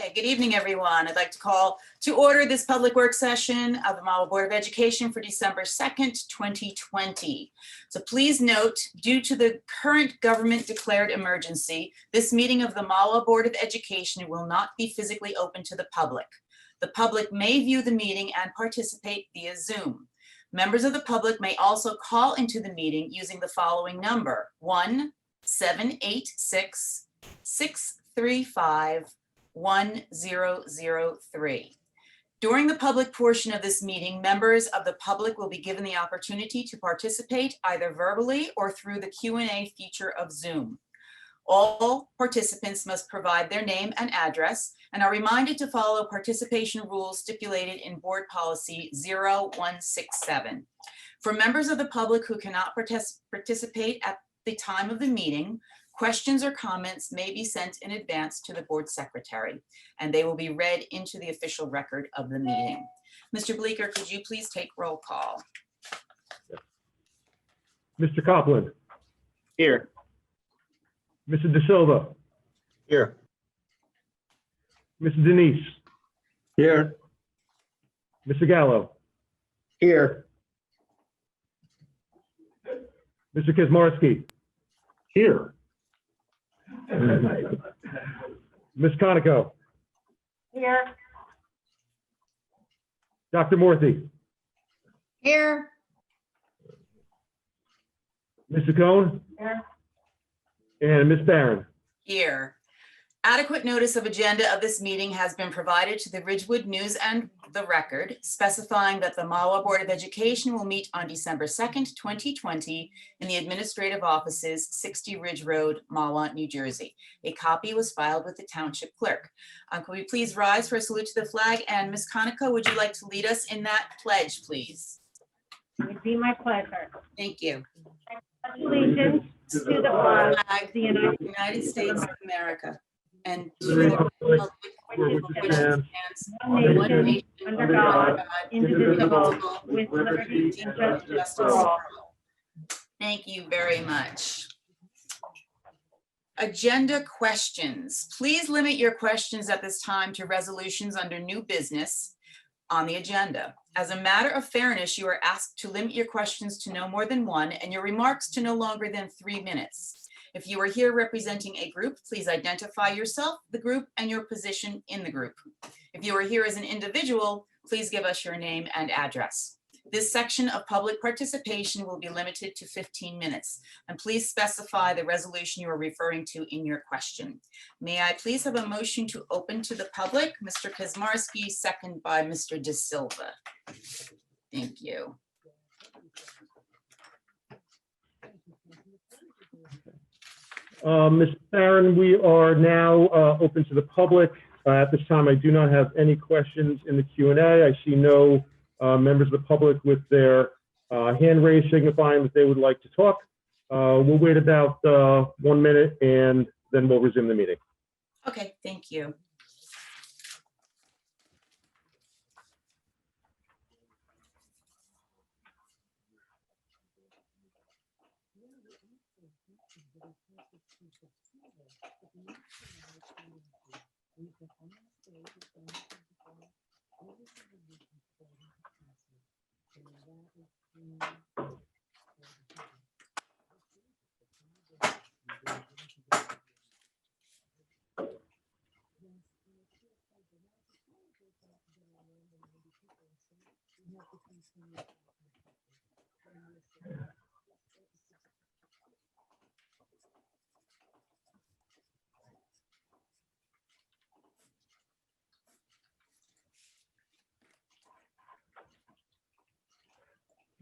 Okay, good evening, everyone. I'd like to call to order this public work session of the Mahwah Board of Education for December 2nd, 2020. So please note, due to the current government declared emergency, this meeting of the Mahwah Board of Education will not be physically open to the public. The public may view the meeting and participate via Zoom. Members of the public may also call into the meeting using the following number: 1-786-635-1003. During the public portion of this meeting, members of the public will be given the opportunity to participate either verbally or through the Q&A feature of Zoom. All participants must provide their name and address and are reminded to follow participation rules stipulated in Board Policy 0167. For members of the public who cannot participate at the time of the meeting, questions or comments may be sent in advance to the board secretary, and they will be read into the official record of the meeting. Mr. Bleeker, could you please take roll call? Mr. Copland. Here. Mr. De Silva. Here. Mr. Denise. Here. Mr. Gallo. Here. Mr. Kazmarski. Here. Ms. Conoco. Here. Dr. Morthy. Here. Mr. Cohn. Here. And Ms. Barron. Here. Adequate notice of agenda of this meeting has been provided to the Ridgewood News and the Record, specifying that the Mahwah Board of Education will meet on December 2nd, 2020 in the administrative offices, 60 Ridge Road, Mahwah, New Jersey. A copy was filed with the Township Clerk. Could we please rise for a salute to the flag? And Ms. Conoco, would you like to lead us in that pledge, please? It would be my pleasure. Thank you. Allegiance to the flag Flag of the of United the United States of America and to The the republic republic for which it stands, one nation, under God, indivisible, indivisible, with liberty and justice for all. Thank you very much. Agenda questions. Please limit your questions at this time to resolutions under new business on the agenda. As a matter of fairness, you are asked to limit your questions to no more than one and your remarks to no longer than 3 minutes. If you are here representing a group, please identify yourself, the group, and your position in the group. If you are here as an individual, please give us your name and address. This section of public participation will be limited to 15 minutes, and please specify the resolution you are referring to in your question. May I please have a motion to open to the public? Mr. Kazmarski, second by Mr. De Silva. Thank you. Ms. Barron, we are now open to the public. At this time, I do not have any questions in the Q&A. I see no members of the public with their hand raised signifying that they would like to talk. We'll wait about 1 minute and then we'll resume the meeting. Okay, thank you.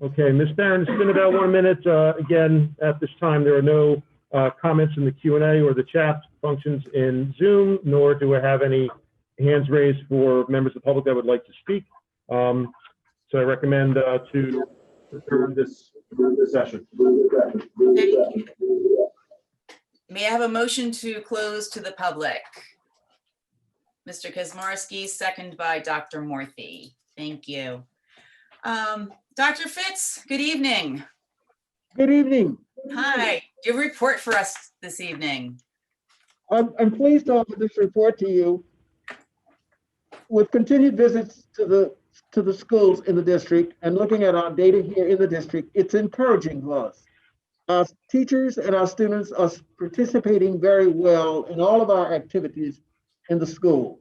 Okay, Ms. Barron, it's been about 1 minute. Again, at this time, there are no comments in the Q&A or the chat functions in Zoom, nor do I have any hands raised for members of the public that would like to speak. So I recommend to adjourn this session. Thank you. May I have a motion to close to the public? Mr. Kazmarski, second by Dr. Morthy. Thank you. Dr. Fitz, good evening. Good evening. Hi, do you have a report for us this evening? I'm pleased to offer this report to you. with continued visits to the schools in the district and looking at our data here in the district, it's encouraging for us. Our teachers and our students are participating very well in all of our activities in the schools.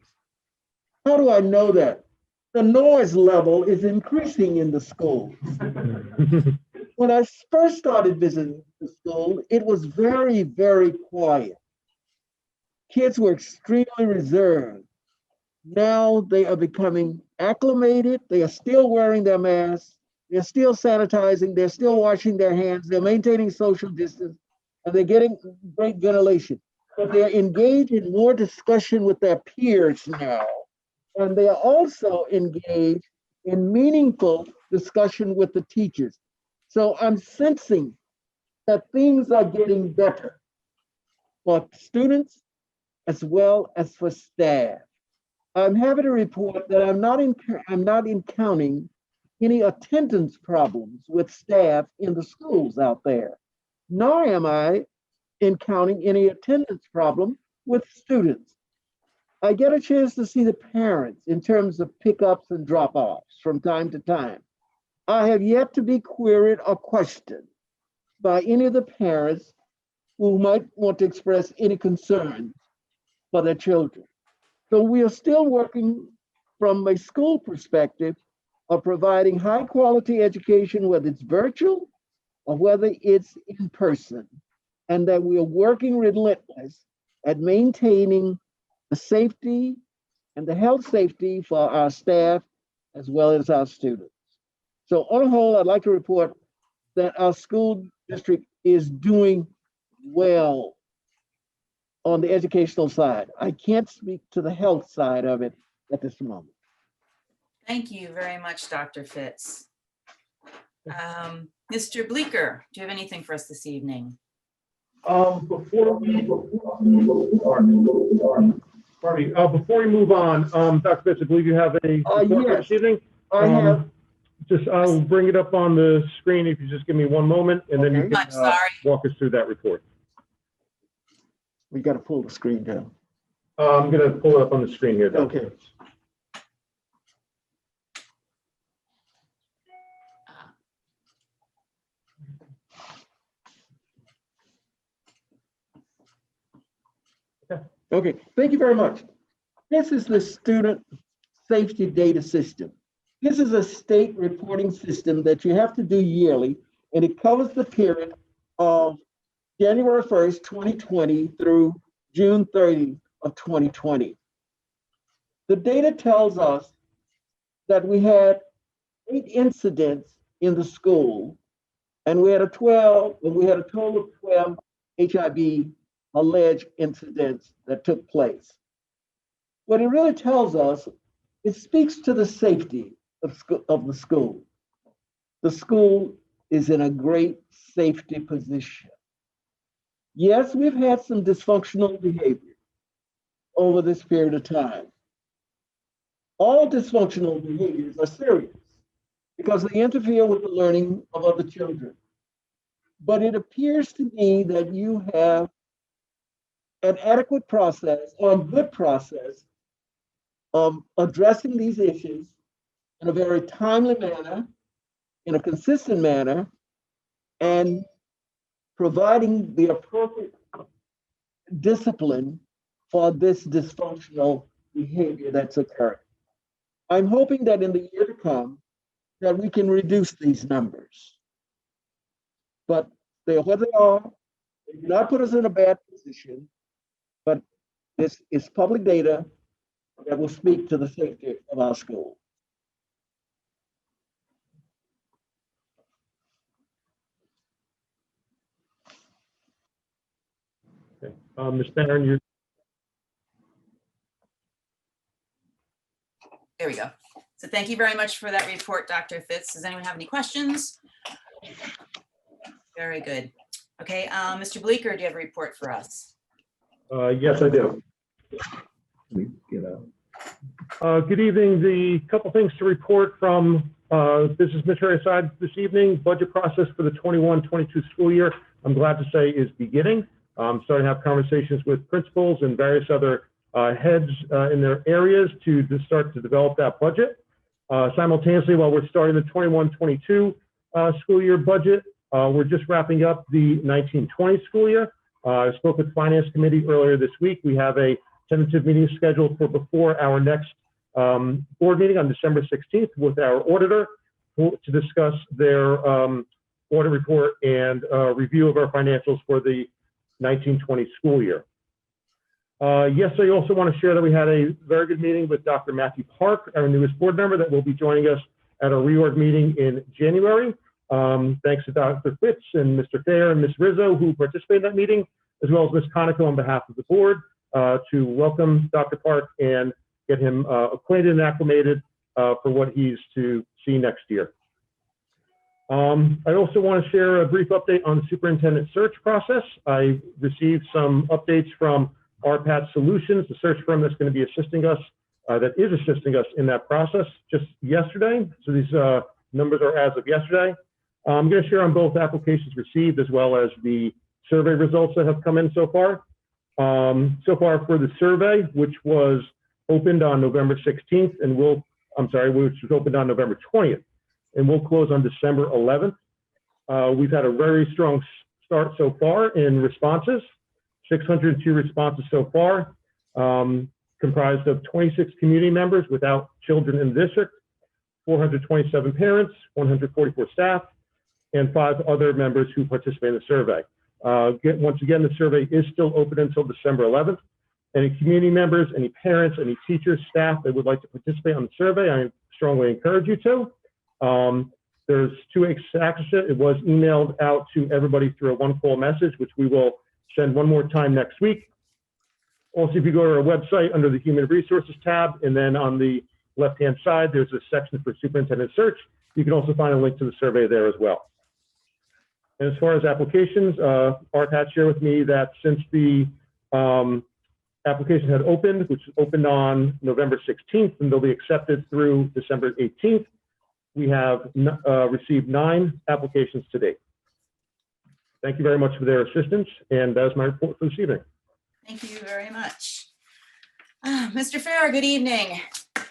How do I know that? The noise level is increasing in the schools. When I first started visiting the school, it was very, very quiet. Kids were extremely reserved. Now they are becoming acclimated. They are still wearing their masks. They're still sanitizing. They're still washing their hands. They're maintaining social distance, and they're getting great ventilation. But they're engaged in more discussion with their peers now. And they are also engaged in meaningful discussion with the teachers. So I'm sensing that things are getting better for students as well as for staff. I'm happy to report that I'm not encountering any attendance problems with staff in the schools out there, nor am I encountering any attendance problem with students. I get a chance to see the parents in terms of pickups and drop-offs from time to time. I have yet to be queried or questioned by any of the parents who might want to express any concern for their children. So we are still working from a school perspective of providing high quality education, whether it's virtual or whether it's in person, and that we are working relentless at maintaining the safety and the health safety for our staff as well as our students. So on the whole, I'd like to report that our school district is doing well on the educational side. I can't speak to the health side of it at this moment. Thank you very much, Dr. Fitz. Mr. Bleeker, do you have anything for us this evening? Before we move on, Dr. Fitz, I believe you have a report for Yes, this evening. I have. I'll bring it up on the screen if you just give me one moment, and then you Okay. can I'm sorry. walk us through that report. We got to pull the screen down. I'm going to pull it up on the screen here. Dr. Okay. Fitz. Okay, thank you very much. This is the student safety data system. This is a state reporting system that you have to do yearly, and it covers the period of January 1st, 2020 through June 30 of 2020. The data tells us that we had 8 incidents in the school, and we had a total of 12 HIV alleged incidents that took place. What it really tells us, it speaks to the safety of the school. The school is in a great safety position. Yes, we've had some dysfunctional behavior over this period of time. All dysfunctional behaviors are serious because they interfere with the learning of other children. But it appears to me that you have an adequate process or a good process of addressing these issues in a very timely manner, in a consistent manner, and providing the appropriate discipline for this dysfunctional behavior that's occurring. I'm hoping that in the year to come, that we can reduce these numbers. But they are what they are. They do not put us in a bad position, but this is public data that will speak to the safety of our school. Okay. Ms. Barron, you. There we go. So thank you very much for that report, Dr. Fitz. Does anyone have any questions? Very good. Okay, Mr. Bleeker, do you have a report for us? Yes, I do. Good evening. The couple things to report from business administrative side this evening. Budget process for the 21-22 school year, I'm glad to say, is beginning. Starting to have conversations with principals and various other heads in their areas to start to develop that budget. Simultaneously, while we're starting the 21-22 school year budget, we're just wrapping up the 19-20 school year. I spoke with Finance Committee earlier this week. We have a tentative meeting scheduled for before our next board meeting on December 16th with our auditor to discuss their audit report and review of our financials for the 19-20 school year. Yes, I also want to share that we had a very good meeting with Dr. Matthew Park, our newest board member that will be joining us at our reorg meeting in January. Thanks to Dr. Fitz and Mr. Fair and Ms. Rizzo who participated in that meeting, as well as Ms. Conoco on behalf of the board to welcome Dr. Park and get him acquainted and acclimated for what he's to see next year. I also want to share a brief update on the superintendent search process. I received some updates from RPAT Solutions, the search firm that's going to be assisting us, that is assisting us in that process just yesterday. So these numbers are as of yesterday. I'm going to share on both applications received as well as the survey results that have come in so far. So far for the survey, which was opened on November 16th and which was opened on November 20th and will close on December 11th. We've had a very strong start so far in responses, 602 responses so far, comprised of 26 community members without children in the district, 427 parents, 144 staff, and 5 other members who participate in the survey. Once again, the survey is still open until December 11th. Any community members, any parents, any teachers, staff that would like to participate on the survey, I strongly encourage you to. There's 2 ways to access it. It was emailed out to everybody through a one-call message, which we will send one more time next week. Also, if you go to our website under the Human Resources tab, and then on the left-hand side, there's a section for superintendent search. You can also find a link to the survey there as well. And as far as applications, RPAT shared with me that since the application had opened, which opened on November 16th, and they'll be accepted through December 18th, we have received 9 applications to date. Thank you very much for their assistance, and that is my report for this evening. Thank you very much. Mr. Fair, good evening. Do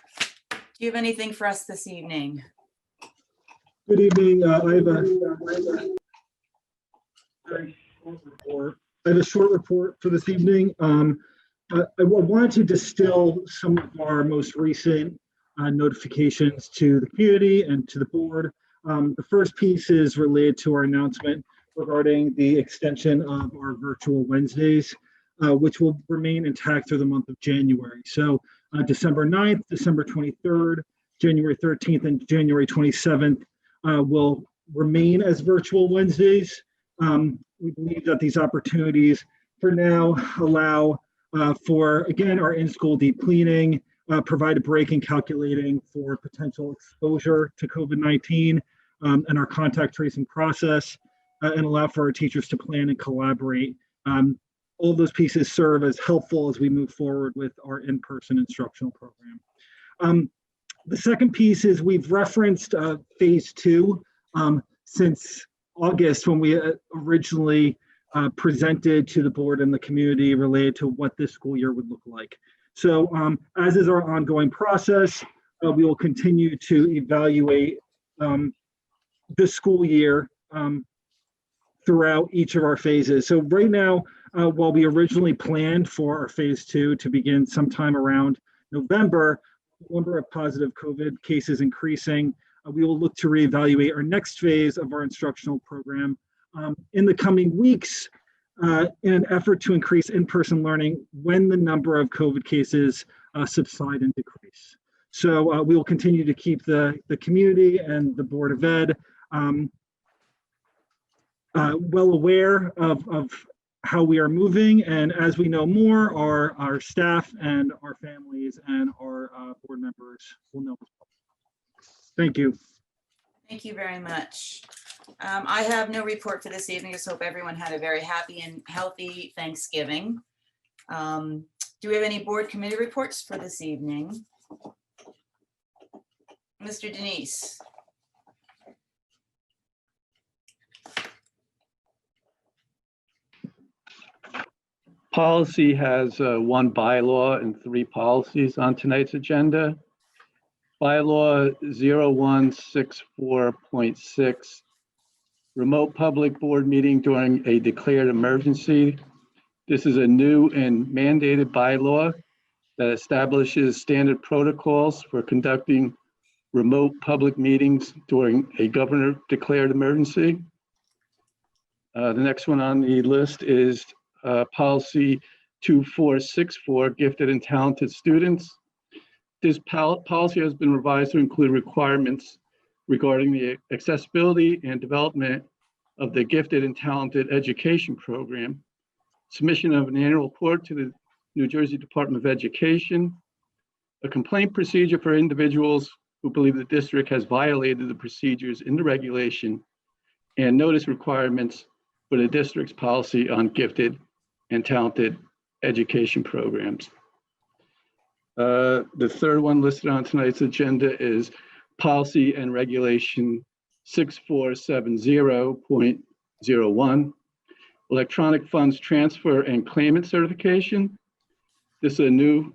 you have anything for us this evening? Good evening. I have a very short report. I have a short report for this evening. I wanted to distill some of our most recent notifications to the community and to the board. The first piece is related to our announcement regarding the extension of our virtual Wednesdays, which will remain intact through the month of January. So December 9th, December 23rd, January 13th, and January 27th will remain as virtual Wednesdays. We believe that these opportunities for now allow for, again, our in-school deep cleaning, provide a break in calculating for potential exposure to COVID-19 and our contact tracing process, and allow for our teachers to plan and collaborate. All of those pieces serve as helpful as we move forward with our in-person instructional program. The second piece is we've referenced phase 2 since August when we originally presented to the board and the community related to what this school year would look like. So as is our ongoing process, we will continue to evaluate the school year throughout each of our phases. So right now, while we originally planned for our phase 2 to begin sometime around November, the number of positive COVID cases increasing, we will look to reevaluate our next phase of our instructional program in the coming weeks in an effort to increase in-person learning when the number of COVID cases subside and decrease. So we will continue to keep the community and the Board of Ed well aware of how we are moving, and as we know more, our staff and our families and our board members will know as well. Thank you. Thank you very much. I have no report for this evening. Just hope everyone had a very happy and healthy Thanksgiving. Do we have any board committee reports for this evening? Mr. Denise. policy has one bylaw and 3 policies on tonight's agenda. Bylaw 0164.6, remote public board meeting during a declared emergency. This is a new and mandated bylaw that establishes standard protocols for conducting remote public meetings during a governor-declared emergency. The next one on the list is policy 2464, gifted and talented students. This policy has been revised to include requirements regarding the accessibility and development of the gifted and talented education program, submission of an annual report to the New Jersey Department of Education, a complaint procedure for individuals who believe the district has violated the procedures in the regulation, and notice requirements for the district's policy on gifted and talented education programs. The third one listed on tonight's agenda is policy and regulation 6470.01, electronic funds transfer and claimant certification. This is a new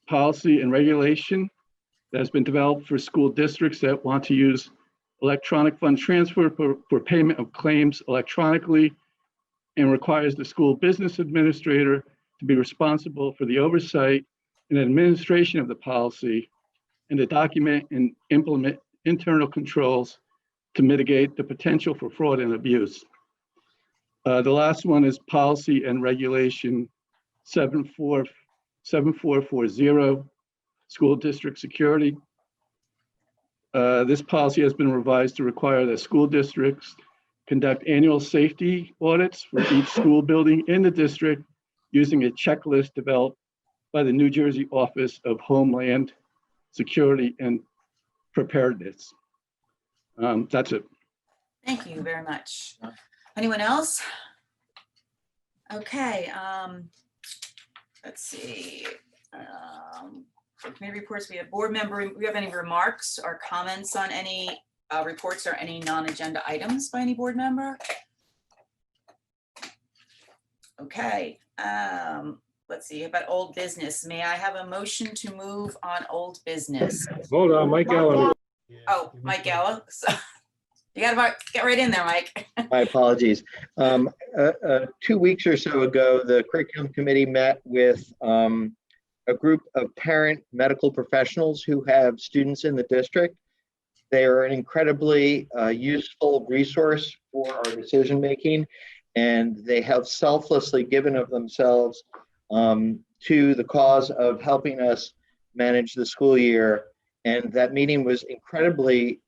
policy and regulation that has been developed for school districts that want to use electronic fund transfer for payment of claims electronically, and requires the school business administrator to be responsible for the oversight and administration of the policy and to document and implement internal controls to mitigate the potential for fraud and abuse. The last one is policy and regulation 7440, school district security. This policy has been revised to require that school districts conduct annual safety audits for each school building in the district using a checklist developed by the New Jersey Office of Homeland Security and Preparedness. That's it. Thank you very much. Anyone else? Okay, let's see. For committee reports, we have board member, we have any remarks or comments on any reports or any non-agenda items by any board member? Okay, let's see, about old business. May I have a motion to move on old business? Hold on, Mike Allen. Oh, Mike Gala. You gotta get right in there, Mike. My apologies. 2 weeks or so ago, the curriculum committee met with a group of parent medical professionals who have students in the district. They are an incredibly useful resource for our decision-making, and they have selflessly given of themselves to the cause of helping us manage the school year. And that meeting was incredibly,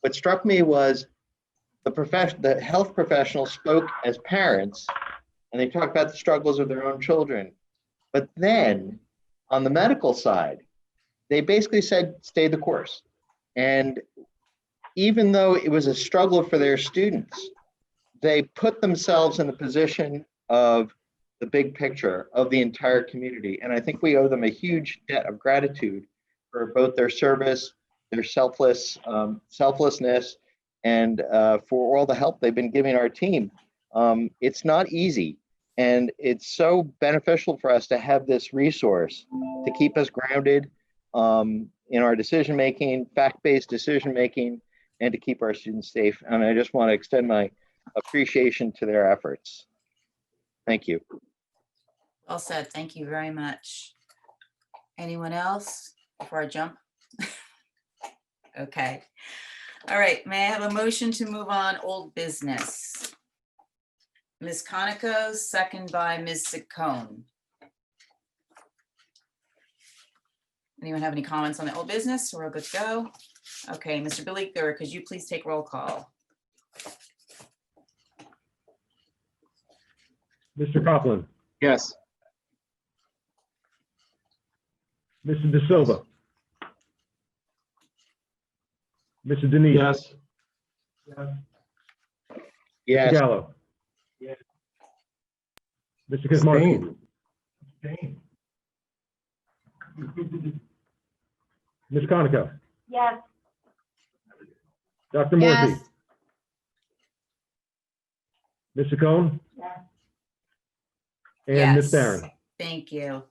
what struck me was the health professionals spoke as parents, and they talked about the struggles of their own children. But then on the medical side, they basically said, stay the course. And even though it was a struggle for their students, they put themselves in the position of the big picture of the entire community. And I think we owe them a huge debt of gratitude for both their service, their selflessness, and for all the help they've been giving our team. It's not easy. And it's so beneficial for us to have this resource to keep us grounded in our decision-making, fact-based decision-making, and to keep our students safe. And I just want to extend my appreciation to their efforts. Thank you. Well said. Thank you very much. Anyone else before I jump? Okay. All right. May I have a motion to move on old business? Ms. Conoco, second by Ms. Saccone. Anyone have any comments on the old business? We're all good to go. Okay, Mr. Billy Thur, could you please take roll call? Mr. Coughlin, Yes. Mr. De Silva, Mr. Denise. Yes. Yes. Mr. Gallo. Mr. Kazmarski. Ms. Conoco, Yes. Dr. Morphy, Yes. Ms. Saccone, Yes. and Ms. Yes. Barron. Thank you.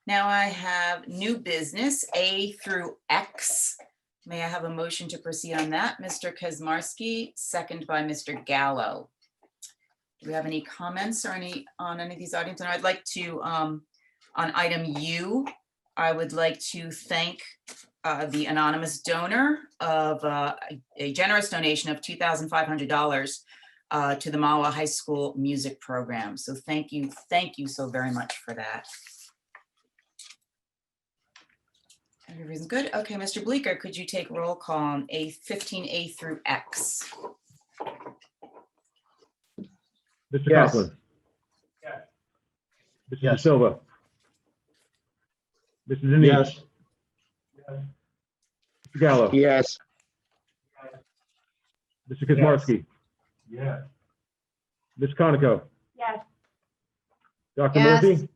Now I have new business, A through X. May I have a motion to proceed on that? Mr. Kezmarski, second by Mr. Gallo. Do we have any comments or on any of these items? And I'd like to, on item U, I would like to thank the anonymous donor of a generous donation of $2,500 to the Mahwah High School music program. So thank you so very much for that. Everything's good. Okay, Mr. Bleeker, could you take roll call on 15A through X? Mr. Yes. Coughlin. Mr. Yes. De Silva. Mrs. Denise. Yes. Mr. Gallo. Yes. Mr. Kezmarski. Yes. Ms. Conoco. Yes. Dr. Yes. Murphy.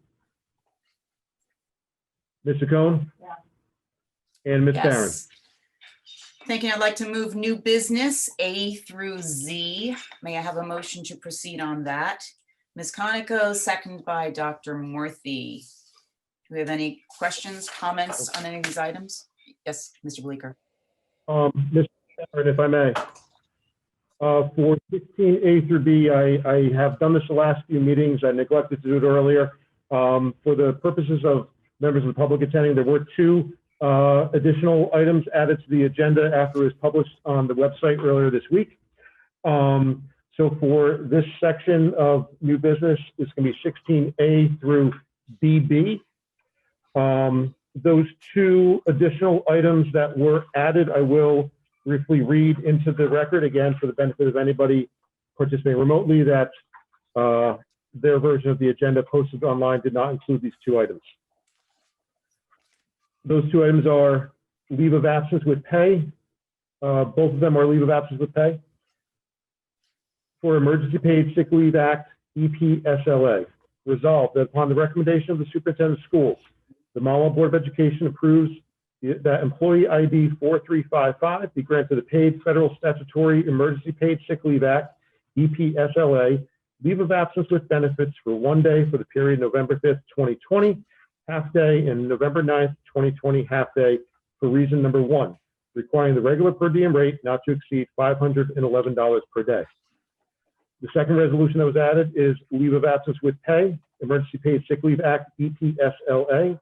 Mr. Cohn. Yes. And Ms. Barron. Yes. Thank you. I'd like to move new business A through Z. May I have a motion to proceed on that? Ms. Conoco, second by Dr. Morthy. Do we have any questions, comments on any of these items? Yes, Mr. Bleeker. Mr. Barron, if I may. For 16A through B, I have done this the last few meetings. I neglected to do it earlier. For the purposes of members of the public attending, there were two additional items added to the agenda after it was published on the website earlier this week. So for this section of new business, it's going to be 16A through BB. Those two additional items that were added, I will briefly read into the record again for the benefit of anybody participating remotely that their version of the agenda posted online did not include these two items. Those two items are leave of absence with pay. Both of them are leave of absence with pay. For Emergency Paid Sick Leave Act, EPSLA, resolved that upon the recommendation of the Superintendent of Schools, the Mahwah Board of Education approves that employee ID 4355 be granted a paid federal statutory Emergency Paid Sick Leave Act, EPSLA, leave of absence with benefits for 1 day for the period November 5th, 2020, half day, and November 9th, 2020, half day for reason number 1, requiring the regular per diem rate not to exceed $511 per day. The second resolution that was added is leave of absence with pay, Emergency Paid Sick Leave Act, EPSLA.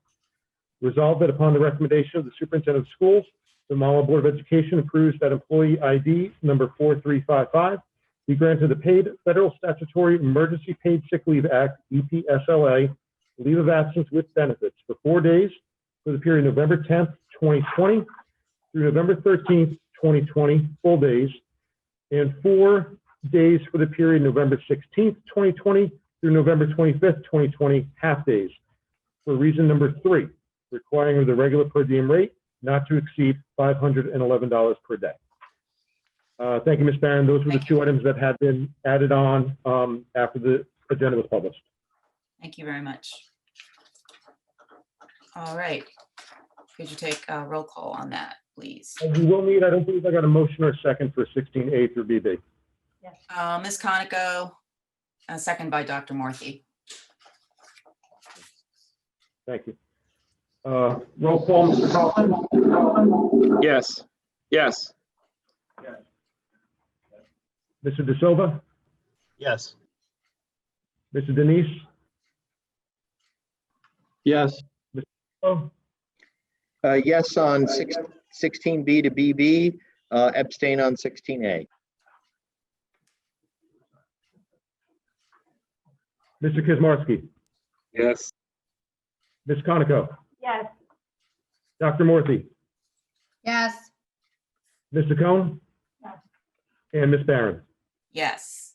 Resolved that upon the recommendation of the Superintendent of Schools, the Mahwah Board of Education approves that employee ID number 4355 be granted the paid federal statutory Emergency Paid Sick Leave Act, EPSLA, leave of absence with benefits for 4 days for the period November 10th, 2020 through November 13th, 2020, full days, and 4 days for the period November 16th, 2020 through November 25th, 2020, half days for reason number 3, requiring the regular per diem rate not to exceed $511 per day. Thank you, Ms. Barron. Those were the two items that had been added on after the agenda was published. Thank you very much. All right. Could you take a roll call on that, please? We will need, I don't believe I got a motion or a second for 16A through BB. Ms. Conoco, second by Dr. Morthy. Thank you. Roll call, Mr. Coughlin. Yes. Yes. Mr. De Silva, Yes. Mr. Denise, Yes. oh, Yes on 16B to BB, abstain on 16A. Mr. Kezmarski, Yes. Ms. Conoco, Yes. Dr. Morthy, Yes. Mr. Cohn, Yes. and Ms. Barron. Yes.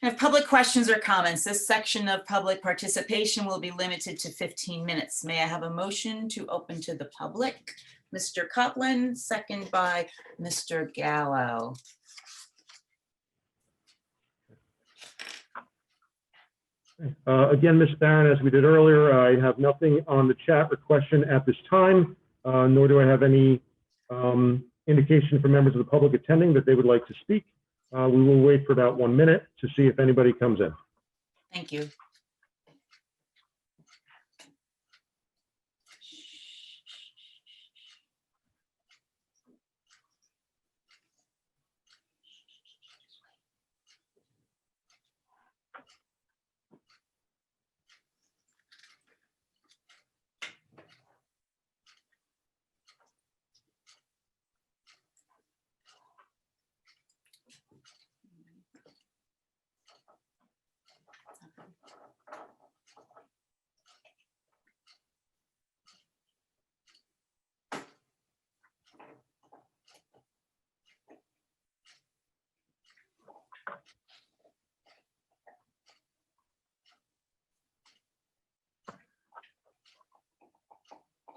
If public questions or comments, this section of public participation will be limited to 15 minutes. May I have a motion to open to the public? Mr. Coughlin, second by Mr. Gallo. Again, Ms. Barron, as we did earlier, I have nothing on the chat or question at this time, nor do I have any indication from members of the public attending that they would like to speak. We will wait for about 1 minute to see if anybody comes in. Thank you.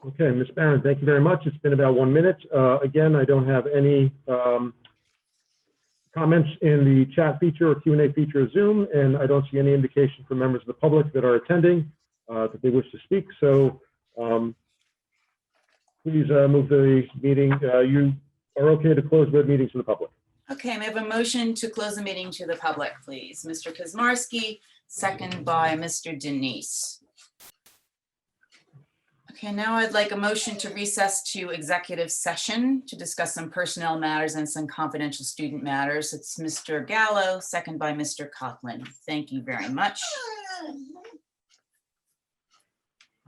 Okay, Ms. Barron, thank you very much. It's been about 1 minute. Again, I don't have any comments in the chat feature or Q&A feature of Zoom, and I don't see any indication from members of the public that are attending that they wish to speak. So please move the meeting. You are okay to close the meeting to the public. Okay, may I have a motion to close the meeting to the public, please? Mr. Kazmarski, second by Mr. Denise. Okay, now I'd like a motion to recess to executive session to discuss some personnel matters and some confidential student matters. It's Mr. Gallo, second by Mr. Coughlin. Thank you very much.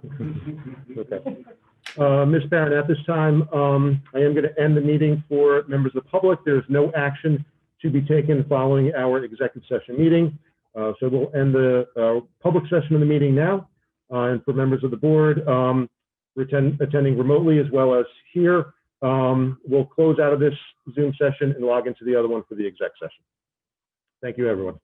Okay. Ms. Barron, at this time, I am going to end the meeting for members of the public. There's no action to be taken following our executive session meeting. So we'll end the public session of the meeting now. And for members of the board attending remotely as well as here, we'll close out of this Zoom session and log into the other one for the exec session. Thank you, everyone.